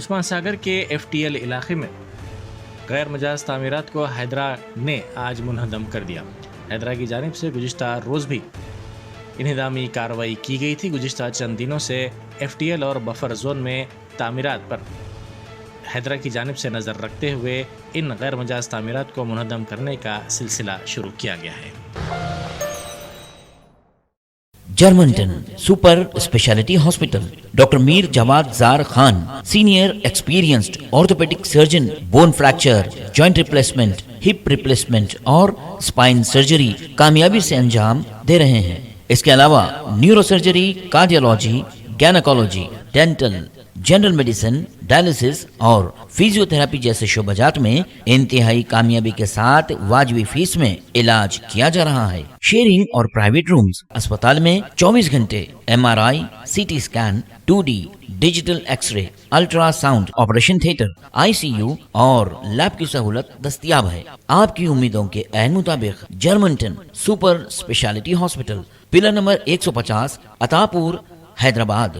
عثمان ساگر کے FTL علاقے میں غیر مجاز تعمیرات کو حیدرا نے آج منہدم کر دیا۔ حیدرا کی جانب سے گزشتہ روز بھی انہدامی کارروائی کی گئی تھی۔ گزشتہ چند دنوں سے FTL اور بفر زون میں تعمیرات پر حیدرا کی جانب سے نظر رکھتے ہوئے ان غیر مجاز تعمیرات کو منہدم کرنے کا سلسلہ شروع کیا گیا ہے۔ Germanton super speciality hospital, doctor Mir Jawad Zar Khan, senior experienced orthopaedic surgeon, bone fracture, joint replacement, hip replacement اور اسپائن سرجری کامیابی سے انجام دے رہے ہیں۔ اس کے علاوہ neuro surgery, cardiology, gynaecology, dental, general medicine, dialysis اور فزیو تھراپی جیسے شعبات میں انتہائی کامیابی کے ساتھ واجبی فیس میں علاج کیا جا رہا ہے۔ شیئرنگ اور پرائیویٹ رومز، اسپتال میں 24 گھنٹے MRI، CT scan, 2D digital X ray, ultra sound, operation theatre, ICU اور لیب کی سہولت دستیاب ہے۔ آپ کی امیدوں کے عین مطابق Germanton super speciality hospital, pillar number 150، عطا پور، حیدرآباد۔